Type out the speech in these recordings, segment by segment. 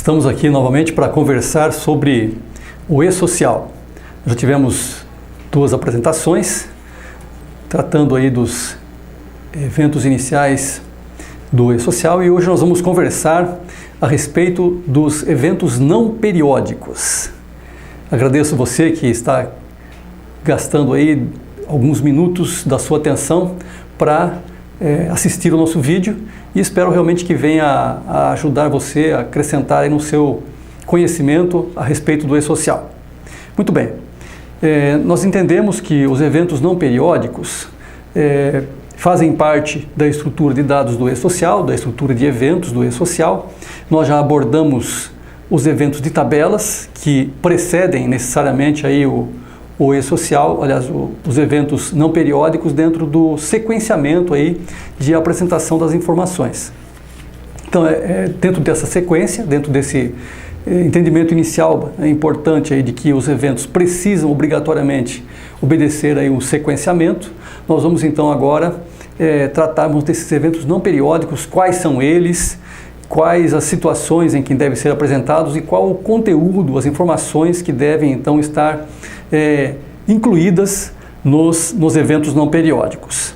Estamos aqui novamente para conversar sobre o e-social. Já tivemos duas apresentações, tratando aí dos eventos iniciais do e-social, e hoje nós vamos conversar a respeito dos eventos não periódicos. Agradeço você que está gastando aí alguns minutos da sua atenção para assistir o nosso vídeo, e espero realmente que venha a ajudar você a acrescentar aí no seu conhecimento a respeito do e-social. Muito bem, nós entendemos que os eventos não periódicos fazem parte da estrutura de dados do e-social, da estrutura de eventos do e-social. Nós já abordamos os eventos de tabelas que precedem necessariamente aí o e-social, aliás, os eventos não periódicos dentro do sequenciamento aí de apresentação das informações. Então, dentro dessa sequência, dentro desse entendimento inicial importante aí de que os eventos precisam obrigatoriamente obedecer aí o sequenciamento, nós vamos então agora tratarmos desses eventos não periódicos, quais são eles, quais as situações em que devem ser apresentados e qual o conteúdo, as informações que devem então estar incluídas nos eventos não periódicos.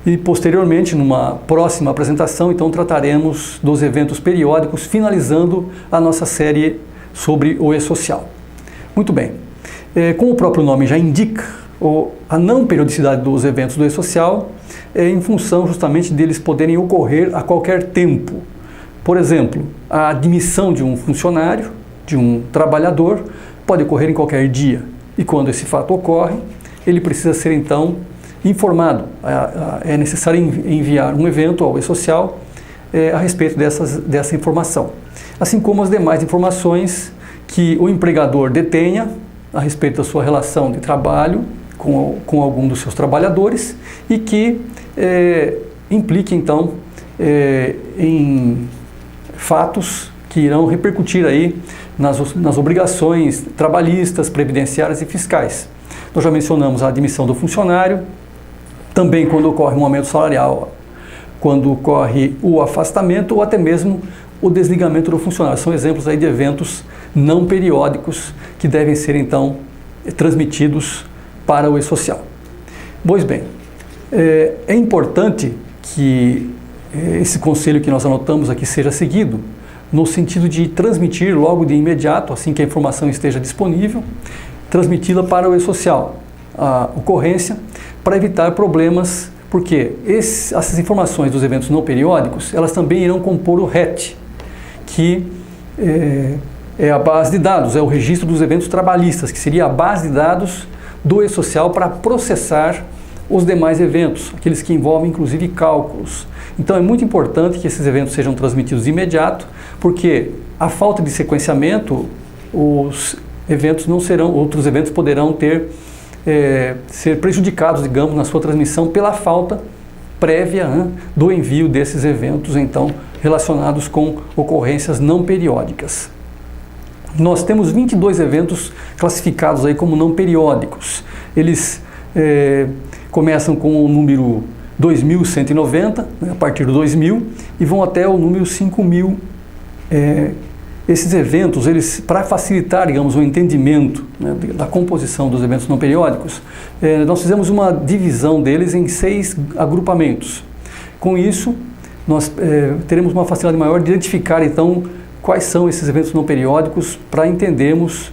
E posteriormente, numa próxima apresentação, então trataremos dos eventos periódicos, finalizando a nossa série sobre o e-social. Muito bem, como o próprio nome já indica, a não periodicidade dos eventos do e-social é em função justamente deles poderem ocorrer a qualquer tempo. Por exemplo, a admissão de um funcionário, de um trabalhador, pode ocorrer em qualquer dia. E quando esse fato ocorre, ele precisa ser então informado. É necessário enviar um evento ao e-social a respeito dessa informação. Assim como as demais informações que o empregador detenha a respeito da sua relação de trabalho com algum dos seus trabalhadores e que implique então em fatos que irão repercutir aí nas obrigações trabalhistas, previdenciárias e fiscais. Nós já mencionamos a admissão do funcionário, também quando ocorre um aumento salarial, quando ocorre o afastamento ou até mesmo o desligamento do funcionário. São exemplos aí de eventos não periódicos que devem ser então transmitidos para o e-social. Pois bem, é importante que esse conselho que nós anotamos aqui seja seguido, no sentido de transmitir logo de imediato, assim que a informação esteja disponível, transmiti-la para o e-social, a ocorrência, para evitar problemas, porque essas informações dos eventos não periódicos, elas também irão compor o RET, que é a base de dados, é o registro dos eventos trabalhistas, que seria a base de dados do e-social para processar os demais eventos, aqueles que envolvem inclusive cálculos. Então é muito importante que esses eventos sejam transmitidos de imediato, porque a falta de sequenciamento, os eventos não serão, outros eventos poderão ser prejudicados, digamos, na sua transmissão pela falta prévia do envio desses eventos, então, relacionados com ocorrências não periódicas. Nós temos 22 eventos classificados aí como não periódicos. Eles começam com o número 2190, a partir do 2000, e vão até o número 5000. Esses eventos, para facilitar, digamos, o entendimento da composição dos eventos não periódicos, nós fizemos uma divisão deles em 6 agrupamentos. Com isso, nós teremos uma facilidade maior de identificar, então, quais são esses eventos não periódicos, para entendermos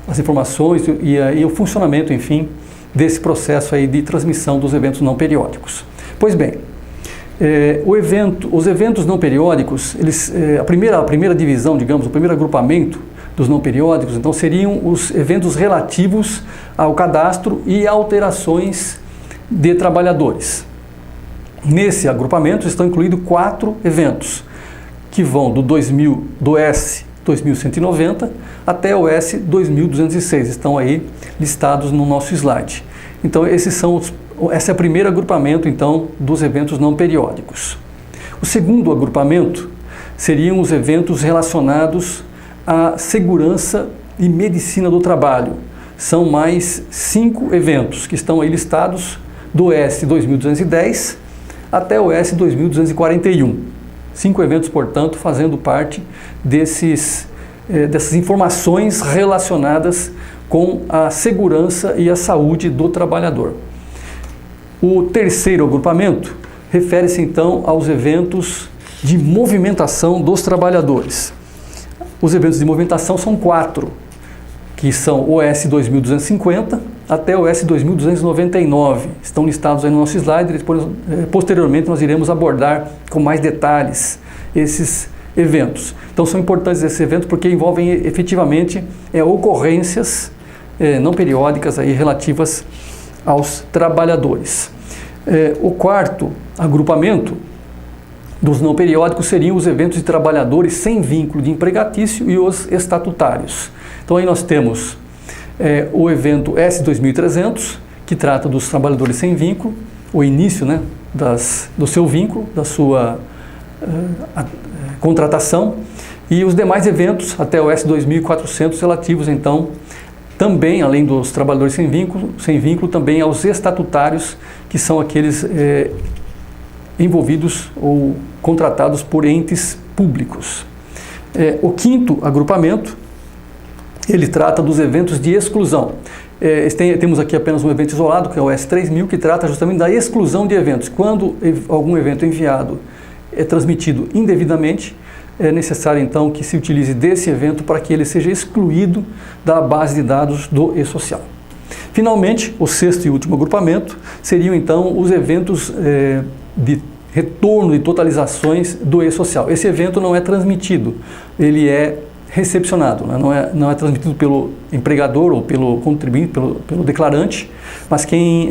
as informações e o funcionamento, enfim, desse processo aí de transmissão dos eventos não periódicos. Pois bem, os eventos não periódicos, a primeira divisão, digamos, o primeiro agrupamento dos não periódicos, então seriam os eventos relativos ao cadastro e alterações de trabalhadores. Nesse agrupamento estão incluídos 4 eventos, que vão do S 2190 até o S 2206, estão aí listados no nosso slide. Então esse é o primeiro agrupamento então dos eventos não periódicos. O segundo agrupamento seriam os eventos relacionados à segurança e medicina do trabalho. São mais 5 eventos que estão aí listados do S 2210 até o S 2241. 5 eventos, portanto, fazendo parte dessas informações relacionadas com a segurança e a saúde do trabalhador. O terceiro agrupamento refere-se então aos eventos de movimentação dos trabalhadores. Os eventos de movimentação são 4, que são o S2250 até o S2299. Estão listados aí no nosso slide, depois, posteriormente nós iremos abordar com mais detalhes esses eventos. Então são importantes esses eventos porque envolvem efetivamente ocorrências não periódicas aí, relativas aos trabalhadores. O quarto agrupamento dos não periódicos seriam os eventos de trabalhadores sem vínculo de empregatício e os estatutários. Então aí nós temos o evento S2300, que trata dos trabalhadores sem vínculo, o início, né, do seu vínculo, da sua contratação, e os demais eventos até o S2400 relativos então também, além dos trabalhadores sem vínculo, também aos estatutários, que são aqueles envolvidos ou contratados por entes públicos. O quinto agrupamento, ele trata dos eventos de exclusão. Temos aqui apenas um evento isolado, que é o S3000, que trata justamente da exclusão de eventos. Quando algum evento enviado é transmitido indevidamente, é necessário então que se utilize desse evento para que ele seja excluído da base de dados do e-social. Finalmente, o sexto e último agrupamento seriam então os eventos de retorno e totalizações do e-social. Esse evento não é transmitido, ele é recepcionado, né? não é transmitido pelo empregador ou pelo contribuinte, pelo declarante, mas quem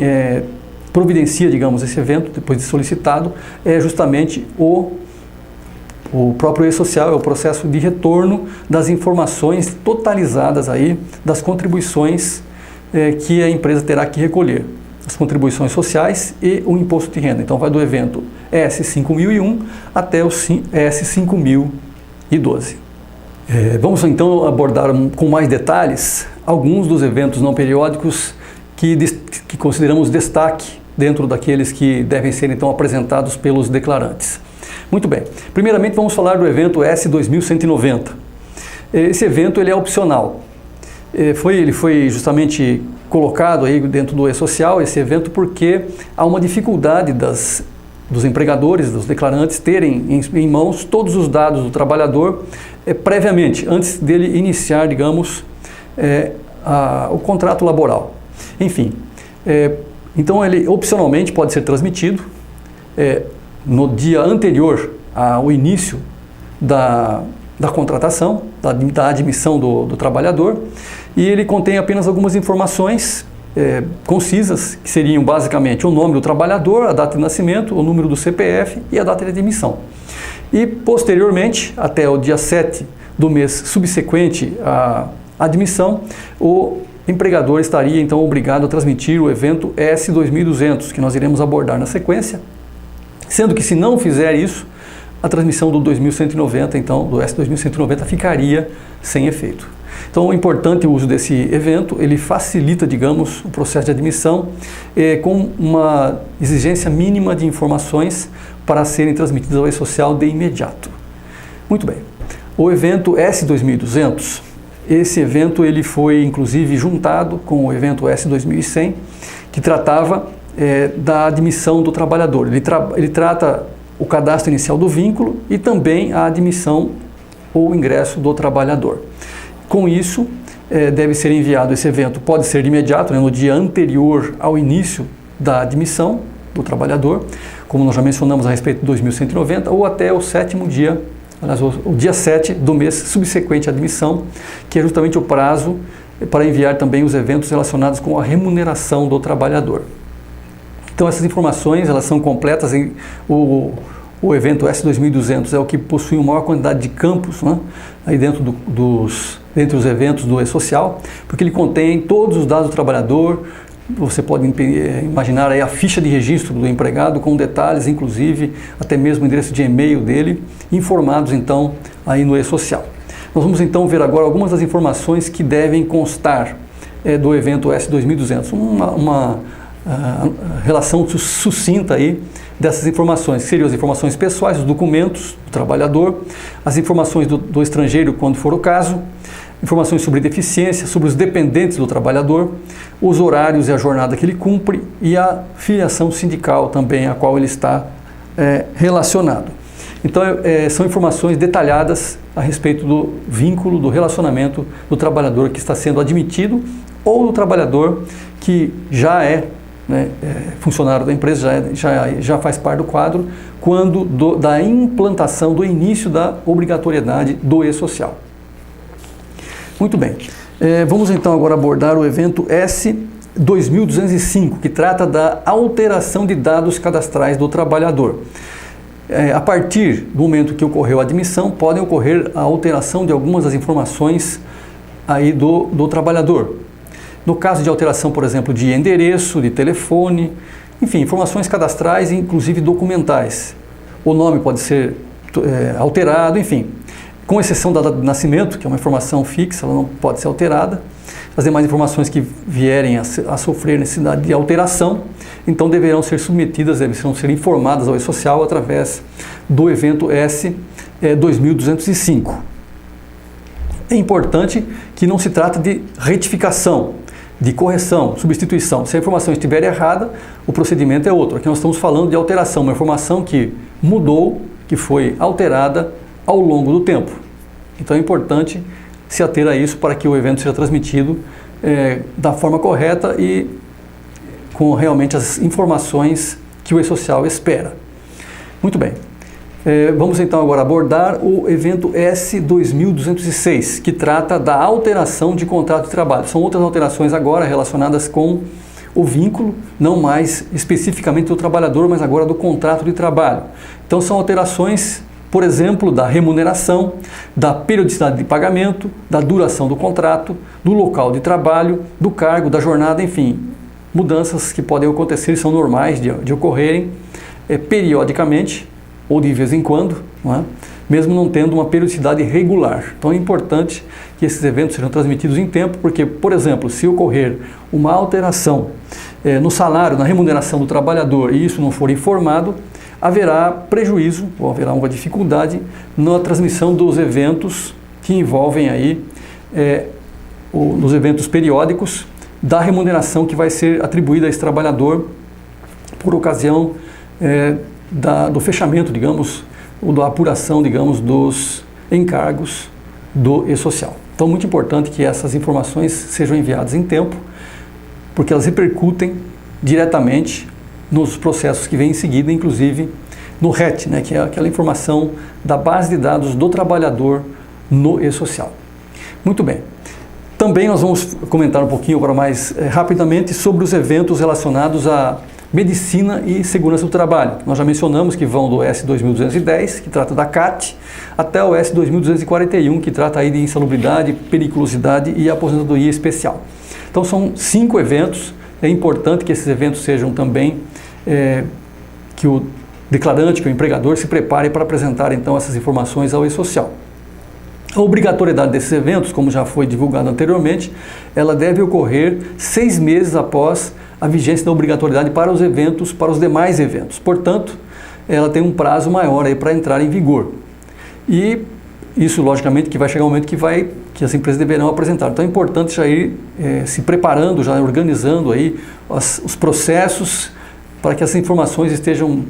providencia, digamos, esse evento, depois de solicitado, é justamente o próprio e-social, é o processo de retorno das informações totalizadas aí, das contribuições que a empresa terá que recolher, as contribuições sociais e o imposto de renda. Então vai do evento S5001 até o S5012. Vamos então abordar com mais detalhes alguns dos eventos não periódicos que consideramos destaque dentro daqueles que devem ser então apresentados pelos declarantes. Muito bem, primeiramente vamos falar do evento S2190. Esse evento ele é opcional. Ele foi justamente colocado aí dentro do e-social, esse evento, porque há uma dificuldade dos empregadores, dos declarantes, terem em mãos todos os dados do trabalhador previamente, antes dele iniciar, digamos, o contrato laboral. Enfim, então ele opcionalmente pode ser transmitido no dia anterior ao início da contratação, da admissão do trabalhador, e ele contém apenas algumas informações concisas, que seriam basicamente o nome do trabalhador, a data de nascimento, o número do CPF e a data de admissão. E posteriormente, até o dia 7 do mês subsequente à admissão, o empregador estaria então obrigado a transmitir o evento S2200, que nós iremos abordar na sequência, sendo que se não fizer isso, a transmissão do 2190, então do S2190, ficaria sem efeito. Então é importante o uso desse evento, ele facilita, digamos, o processo de admissão com uma exigência mínima de informações para serem transmitidas ao e-social de imediato. Muito bem, o evento S2200, esse evento ele foi inclusive juntado com o evento S2100, que tratava da admissão do trabalhador. Ele trata o cadastro inicial do vínculo e também a admissão ou ingresso do trabalhador. Com isso, deve ser enviado esse evento, pode ser de imediato, no dia anterior ao início da admissão do trabalhador, como nós já mencionamos a respeito do 2190, ou até o sétimo dia, aliás, o dia 7 do mês subsequente à admissão, que é justamente o prazo para enviar também os eventos relacionados com a remuneração do trabalhador. Então essas informações elas são completas, o evento S2200 é o que possui uma maior quantidade de campos, né, aí dentro dentre os eventos do e-social, porque ele contém todos os dados do trabalhador. Você pode imaginar aí a ficha de registro do empregado com detalhes, inclusive até mesmo o endereço de e-mail dele, informados então aí no e-social. Nós vamos então ver agora algumas das informações que devem constar do evento S2200. a relação sucinta aí dessas informações, que seriam as informações pessoais, os documentos do trabalhador, as informações do estrangeiro, quando for o caso, informações sobre deficiência, sobre os dependentes do trabalhador, os horários e a jornada que ele cumpre e a filiação sindical também a qual ele está relacionado. Então, são informações detalhadas a respeito do vínculo, do relacionamento do trabalhador que está sendo admitido ou do trabalhador que já é funcionário da empresa, já faz parte do quadro, quando da implantação, do início da obrigatoriedade do e-social. Muito bem, vamos então agora abordar o evento S2205, que trata da alteração de dados cadastrais do trabalhador. A partir do momento que ocorreu a admissão, podem ocorrer a alteração de algumas das informações aí do trabalhador. No caso de alteração, por exemplo, de endereço, de telefone, enfim, informações cadastrais, inclusive documentais. O nome pode ser alterado, enfim. Com exceção da data de nascimento, que é uma informação fixa, ela não pode ser alterada. As demais informações que vierem a sofrer necessidade de alteração, então deverão ser submetidas, deverão ser informadas ao e-social através do evento S2205. É importante que não se trata de retificação, de correção, substituição. Se a informação estiver errada, o procedimento é outro. Aqui nós estamos falando de alteração, uma informação que mudou, que foi alterada ao longo do tempo. Então é importante se ater a isso para que o evento seja transmitido da forma correta e com realmente as informações que o e-social espera. Muito bem. Vamos então agora abordar o evento S2206, que trata da alteração de contrato de trabalho. São outras alterações agora relacionadas com o vínculo, não mais especificamente do trabalhador, mas agora do contrato de trabalho. Então são alterações, por exemplo, da remuneração, da periodicidade de pagamento, da duração do contrato, do local de trabalho, do cargo, da jornada, enfim, mudanças que podem acontecer e são normais de ocorrerem periodicamente, ou de vez em quando, não é? Mesmo não tendo uma periodicidade regular. Então é importante que esses eventos sejam transmitidos em tempo, porque, por exemplo, se ocorrer uma alteração no salário, na remuneração do trabalhador e isso não for informado, haverá prejuízo ou haverá uma dificuldade na transmissão dos eventos que envolvem aí, nos eventos periódicos, da remuneração que vai ser atribuída a esse trabalhador por ocasião do fechamento, digamos, ou da apuração, digamos, dos encargos do e-social. Então, muito importante que essas informações sejam enviadas em tempo, porque elas repercutem diretamente nos processos que vêm em seguida, inclusive no RET, que é aquela informação da base de dados do trabalhador no e-social. Muito bem. Também nós vamos comentar um pouquinho agora mais rapidamente sobre os eventos relacionados a medicina e segurança do trabalho. Nós já mencionamos que vão do S2210, que trata da CAT, até o S2241, que trata aí de insalubridade, periculosidade e aposentadoria especial. Então são 5 eventos. É importante que esses eventos sejam também, que o declarante, que o empregador se prepare para apresentar então essas informações ao e-social. A obrigatoriedade desses eventos, como já foi divulgado anteriormente, ela deve ocorrer 6 meses após a vigência da obrigatoriedade para os eventos, para os demais eventos. Portanto, ela tem um prazo maior aí para entrar em vigor. E isso, logicamente, que vai chegar um momento que as empresas deverão apresentar. Então é importante já ir se preparando, já organizando aí os processos para que essas informações estejam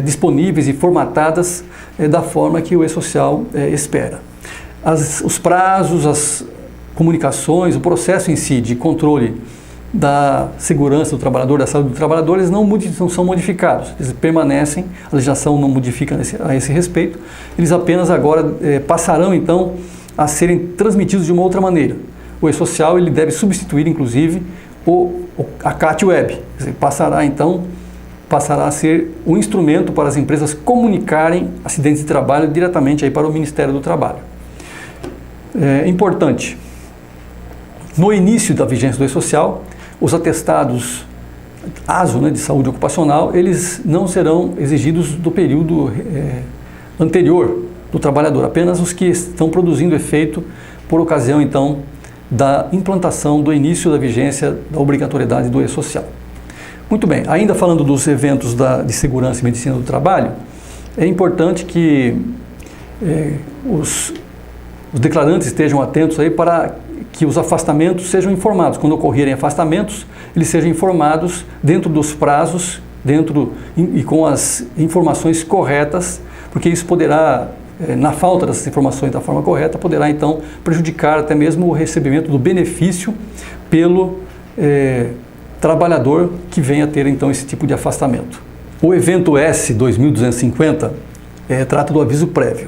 disponíveis e formatadas da forma que o e-social espera. Os prazos, as comunicações, o processo em si de controle da segurança do trabalhador, da saúde do trabalhador, eles não são modificados, eles permanecem, a legislação não modifica a esse respeito, eles apenas agora passarão então a serem transmitidos de uma outra maneira. O e-social ele deve substituir inclusive a CAT Web, quer dizer, passará a ser um instrumento para as empresas comunicarem acidentes de trabalho diretamente aí para o Ministério do Trabalho. É importante, no início da vigência do e-social, os atestados ASO, de saúde ocupacional, eles não serão exigidos do período anterior do trabalhador, apenas os que estão produzindo efeito por ocasião, então, da implantação do início da vigência da obrigatoriedade do e-social. Muito bem, ainda falando dos eventos de segurança e medicina do trabalho, é importante que os declarantes estejam atentos aí para que os afastamentos sejam informados. Quando ocorrerem afastamentos, eles sejam informados dentro dos prazos, e com as informações corretas, porque isso poderá, na falta dessas informações da forma correta, poderá então prejudicar até mesmo o recebimento do benefício pelo trabalhador que venha a ter então esse tipo de afastamento. O evento S 2250 trata do aviso prévio.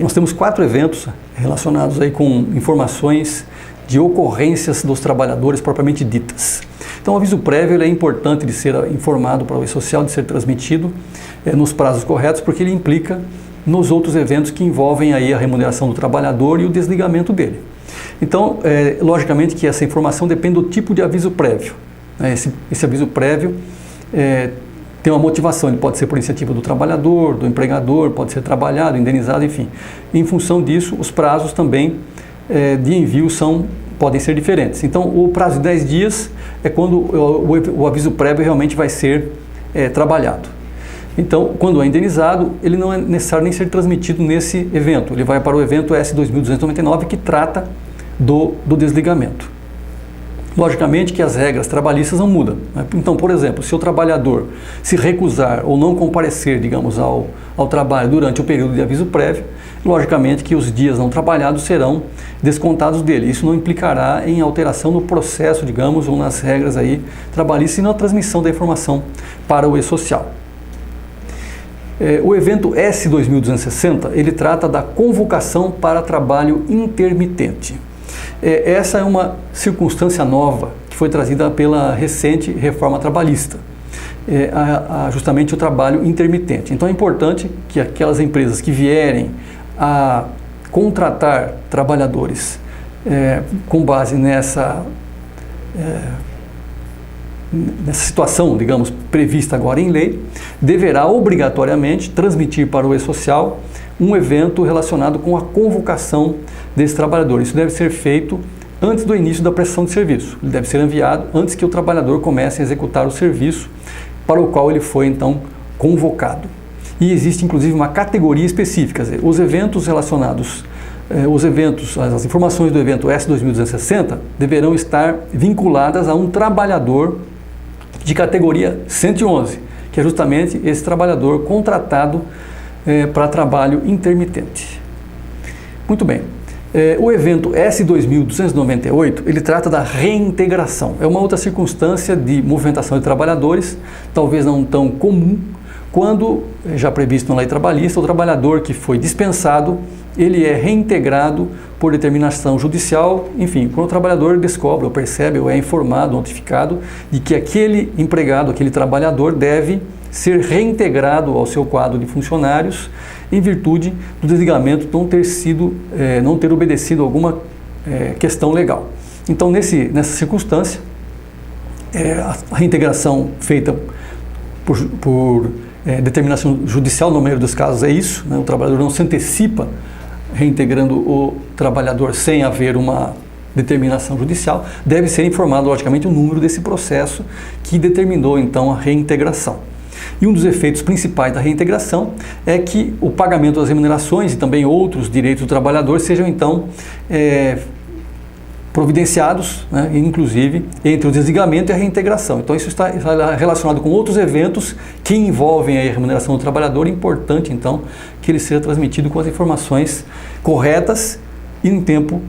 Nós temos 4 eventos relacionados aí com informações de ocorrências dos trabalhadores propriamente ditas. Então o aviso prévio é importante de ser informado para o E-Social, de ser transmitido nos prazos corretos, porque ele implica nos outros eventos que envolvem aí a remuneração do trabalhador e o desligamento dele. Então, logicamente que essa informação depende do tipo de aviso prévio. Esse aviso prévio tem uma motivação, ele pode ser por iniciativa do trabalhador, do empregador, pode ser trabalhado, indenizado, enfim. Em função disso, os prazos também de envio podem ser diferentes. Então, o prazo de 10 dias é quando o aviso prévio realmente vai ser trabalhado. Então, quando é indenizado, ele não é necessário nem ser transmitido nesse evento. Ele vai para o evento S 2299, que trata do desligamento. Logicamente que as regras trabalhistas não mudam. Então, por exemplo, se o trabalhador se recusar ou não comparecer, digamos, ao trabalho durante o período de aviso prévio, logicamente que os dias não trabalhados serão descontados dele. Isso não implicará em alteração no processo, digamos, ou nas regras aí trabalhistas e na transmissão da informação para o E-Social. O evento S 2260, ele trata da convocação para trabalho intermitente. Essa é uma circunstância nova que foi trazida pela recente reforma trabalhista, justamente o trabalho intermitente. Então é importante que aquelas empresas que vierem a contratar trabalhadores com base nessa situação, digamos, prevista agora em lei, deverá obrigatoriamente transmitir para o E-Social um evento relacionado com a convocação desse trabalhador. Isso deve ser feito antes do início da prestação de serviço. Ele deve ser enviado antes que o trabalhador comece a executar o serviço para o qual ele foi, então, convocado. E existe, inclusive, uma categoria específica. Os eventos relacionados, as informações do evento S 2260 deverão estar vinculadas a um trabalhador de categoria 111, que é justamente esse trabalhador contratado para trabalho intermitente. Muito bem. O evento S 2298, ele trata da reintegração. É uma outra circunstância de movimentação de trabalhadores, talvez não tão comum, quando, já previsto na lei trabalhista, o trabalhador que foi dispensado, ele é reintegrado por determinação judicial, enfim, quando o trabalhador descobre, ou percebe, ou é informado, notificado, de que aquele empregado, aquele trabalhador deve ser reintegrado ao seu quadro de funcionários em virtude do desligamento não ter obedecido alguma questão legal. Então, nessa circunstância, a reintegração feita por determinação judicial, no maioria dos casos é isso, né? O trabalhador não se antecipa reintegrando o trabalhador sem haver uma determinação judicial, deve ser informado, logicamente, o número desse processo que determinou, então, a reintegração. E um dos efeitos principais da reintegração é que o pagamento das remunerações e também outros direitos do trabalhador sejam, então, providenciados, né, inclusive entre o desligamento e a reintegração. Então isso está relacionado com outros eventos que envolvem a remuneração do trabalhador. É importante, então, que ele seja transmitido com as informações corretas e em tempo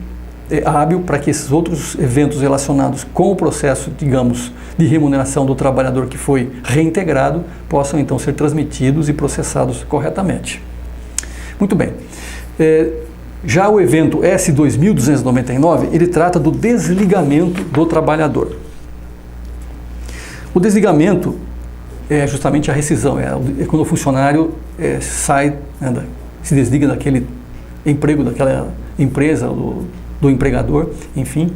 hábil para que esses outros eventos relacionados com o processo, digamos, de remuneração do trabalhador que foi reintegrado possam então ser transmitidos e processados corretamente. Muito bem. Já o evento S 2299, ele trata do desligamento do trabalhador. O desligamento é justamente a rescisão, é quando o funcionário sai, né, se desliga daquele emprego, daquela empresa, do empregador, enfim.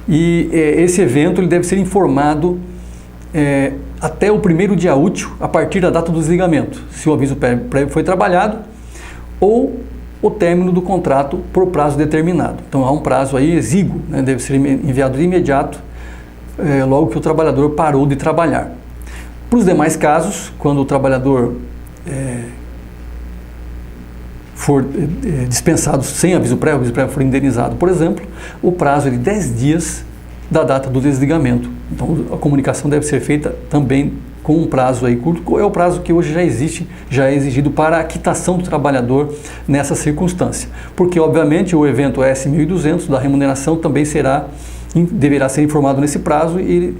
E esse evento ele deve ser informado até o primeiro dia útil, a partir da data do desligamento, se o aviso prévio foi trabalhado, ou o término do contrato por prazo determinado. Então há um prazo aí exíguo, né, deve ser enviado de imediato, logo que o trabalhador parou de trabalhar. Para os demais casos, quando o trabalhador for dispensado sem aviso prévio, o aviso prévio for indenizado, por exemplo, o prazo é de 10 dias da data do desligamento. Então a comunicação deve ser feita também com um prazo aí curto, é o prazo que hoje já existe, já é exigido para a quitação do trabalhador nessa circunstância. Porque obviamente o evento S.1200 da remuneração também deverá ser informado nesse prazo e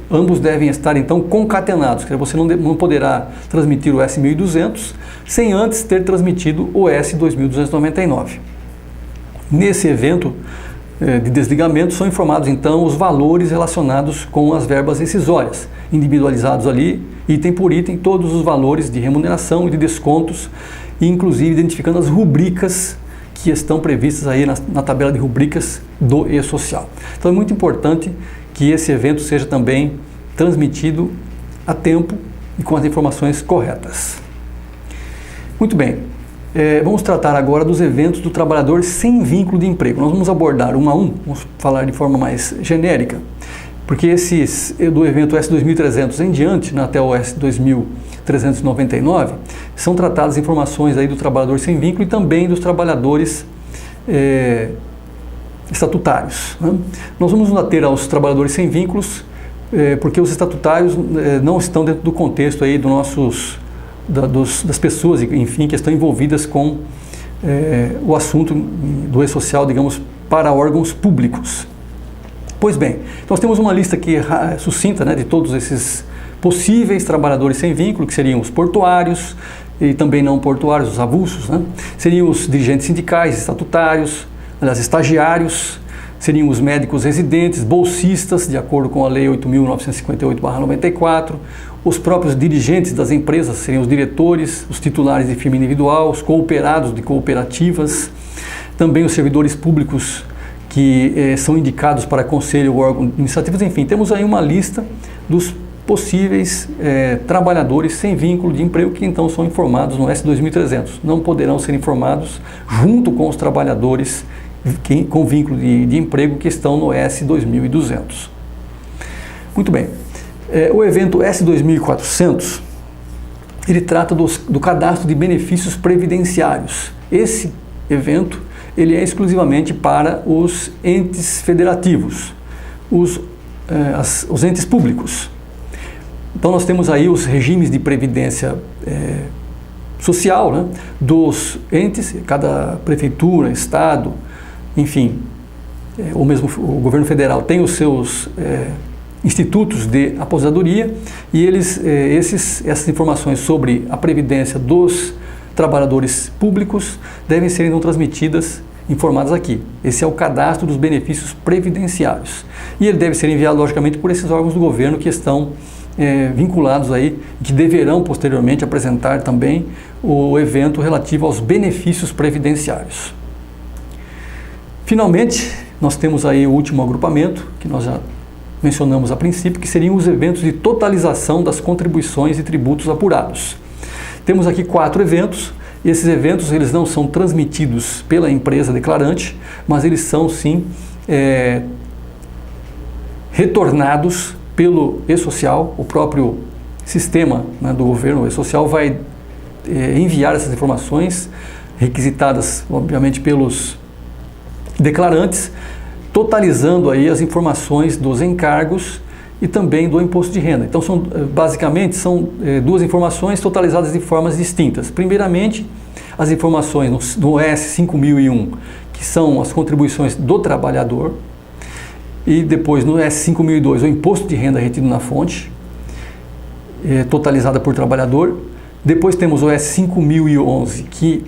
ambos devem estar então concatenados, quer dizer, você não poderá transmitir o S.1200 sem antes ter transmitido o S.2299. Nesse evento de desligamento são informados então os valores relacionados com as verbas rescisórias, individualizados ali, item por item, todos os valores de remuneração e de descontos, e inclusive identificando as rubricas que estão previstas aí na tabela de rubricas do E-Social. Então é muito importante que esse evento seja também transmitido a tempo e com as informações corretas. Muito bem, vamos tratar agora dos eventos do trabalhador sem vínculo de emprego. Nós vamos abordar um a um, vamos falar de forma mais genérica, porque esses do evento S2300 em diante, até o S2399, são tratadas informações aí do trabalhador sem vínculo e também dos trabalhadores estatutários, né? Nós vamos nos ater aos trabalhadores sem vínculos, porque os estatutários não estão dentro do contexto aí das pessoas, enfim, que estão envolvidas com o assunto do E-Social, digamos, para órgãos públicos. Pois bem, nós temos uma lista aqui sucinta, né, de todos esses possíveis trabalhadores sem vínculo, que seriam os portuários e também não portuários, os avulsos, né? Seriam os dirigentes sindicais, estatutários, aliás, estagiários, seriam os médicos residentes, bolsistas, de acordo com a Lei 8.958/94, os próprios dirigentes das empresas, seriam os diretores, os titulares de firma individual, os cooperados de cooperativas, também os servidores públicos que são indicados para conselho ou órgão administrativo. Enfim, temos aí uma lista dos possíveis trabalhadores sem vínculo de emprego que então são informados no S2300. Não poderão ser informados junto com os trabalhadores com vínculo de emprego que estão no S2200. Muito bem. O evento S2400, ele trata do cadastro de benefícios previdenciários. Esse evento ele é exclusivamente para os entes federativos, os entes públicos. Então nós temos aí os regimes de previdência social, né, dos entes, cada prefeitura, estado, enfim, ou mesmo o governo federal tem os seus institutos de aposentadoria e essas informações sobre a previdência dos trabalhadores públicos devem ser então transmitidas, informadas aqui. Esse é o cadastro dos benefícios previdenciários. E ele deve ser enviado, logicamente, por esses órgãos do governo que estão vinculados aí, que deverão posteriormente apresentar também o evento relativo aos benefícios previdenciários. Finalmente, nós temos aí o último agrupamento, que nós já mencionamos a princípio, que seriam os eventos de totalização das contribuições e tributos apurados. Temos aqui 4 eventos. Esses eventos eles não são transmitidos pela empresa declarante, mas eles são sim retornados pelo E-Social. O próprio sistema, né, do governo, o E-Social, vai enviar essas informações, requisitadas obviamente pelos declarantes, totalizando aí as informações dos encargos e também do imposto de renda. Então basicamente são duas informações totalizadas de formas distintas. Primeiramente, as informações no S5001, que são as contribuições do trabalhador, e depois no S5002 o imposto de renda retido na fonte, totalizada por trabalhador. Depois temos o S5011, que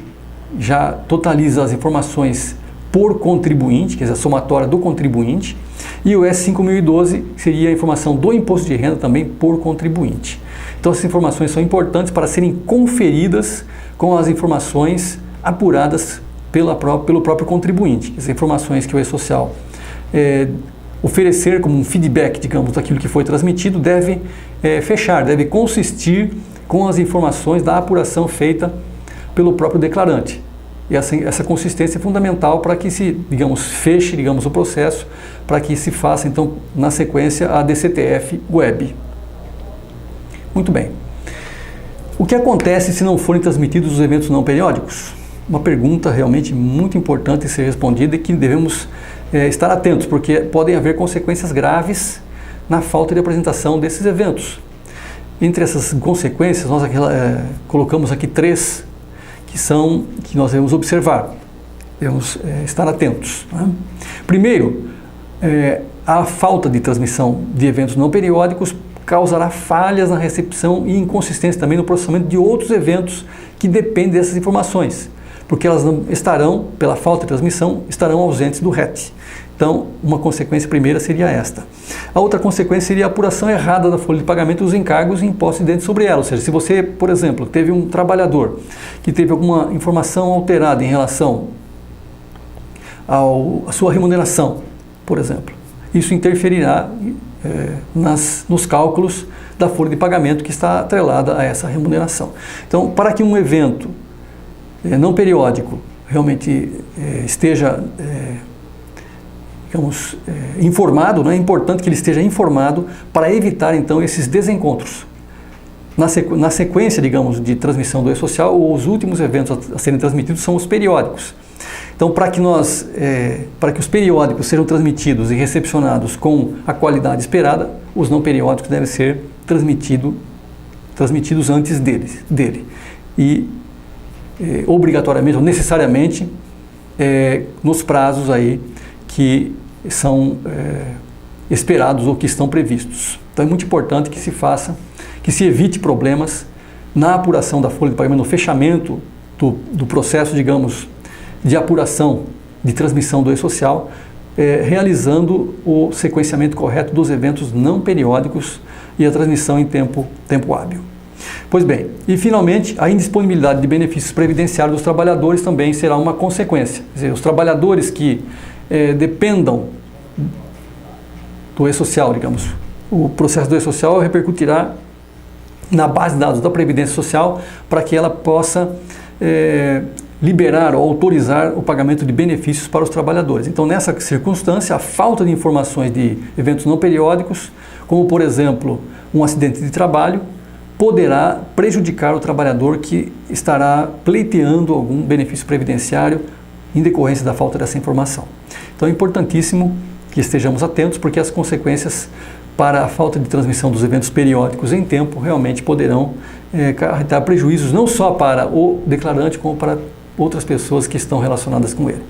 já totaliza as informações por contribuinte, quer dizer, a somatória do contribuinte, e o S5012 seria a informação do imposto de renda também por contribuinte. Então essas informações são importantes para serem conferidas com as informações apuradas pelo próprio contribuinte. As informações que o E-Social oferecer como um feedback, digamos, daquilo que foi transmitido, deve deve consistir com as informações da apuração feita pelo próprio declarante. E essa consistência é fundamental para que se, feche, o processo, para que se faça, então, na sequência, a DCTF Web. Muito bem. O que acontece se não forem transmitidos os eventos não periódicos? Uma pergunta realmente muito importante de ser respondida e que devemos estar atentos, porque podem haver consequências graves na falta de apresentação desses eventos. Entre essas consequências, nós colocamos aqui 3 que nós devemos observar, devemos estar atentos. Né? Primeiro, a falta de transmissão de eventos não periódicos causará falhas na recepção e inconsistência também no processamento de outros eventos que dependem dessas informações, porque elas não estarão, pela falta de transmissão, estarão ausentes do RET. Então, uma consequência primeira seria esta. A outra consequência seria a apuração errada da folha de pagamento dos encargos e impostos incidentes sobre ela. Ou seja, se você, por exemplo, teve um trabalhador que teve alguma informação alterada em relação à sua remuneração, por exemplo, isso interferirá nos cálculos da folha de pagamento que está atrelada a essa remuneração. Então, para que um evento não periódico realmente esteja informado, né? É importante que ele esteja informado para evitar então esses desencontros. Na sequência, digamos, de transmissão do e-social, os últimos eventos a serem transmitidos são os periódicos. Então, para que os periódicos sejam transmitidos e recepcionados com a qualidade esperada, os não periódicos devem ser transmitidos antes dele. E obrigatoriamente ou necessariamente nos prazos aí que são esperados ou que estão previstos. Então é muito importante que se evite problemas na apuração da folha de pagamento, no fechamento do processo, digamos, de apuração de transmissão do e-social, realizando o sequenciamento correto dos eventos não periódicos e a transmissão em tempo hábil. Pois bem, e finalmente, a indisponibilidade de benefícios previdenciários dos trabalhadores também será uma consequência. Quer dizer, os trabalhadores que dependam do e-social, digamos, o processo do e-social repercutirá na base de dados da Previdência Social para que ela possa liberar ou autorizar o pagamento de benefícios para os trabalhadores. Então, nessa circunstância, a falta de informações de eventos não periódicos, como por exemplo, um acidente de trabalho, poderá prejudicar o trabalhador que estará pleiteando algum benefício previdenciário em decorrência da falta dessa informação. Então é importantíssimo que estejamos atentos, porque as consequências para a falta de transmissão dos eventos periódicos em tempo realmente poderão acarretar prejuízos não só para o declarante, como para outras pessoas que estão relacionadas com ele.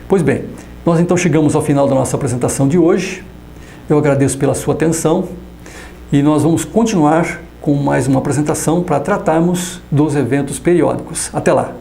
Pois bem, nós então chegamos ao final da nossa apresentação de hoje. Eu agradeço pela sua atenção e nós vamos continuar com mais uma apresentação para tratarmos dos eventos periódicos. Até lá!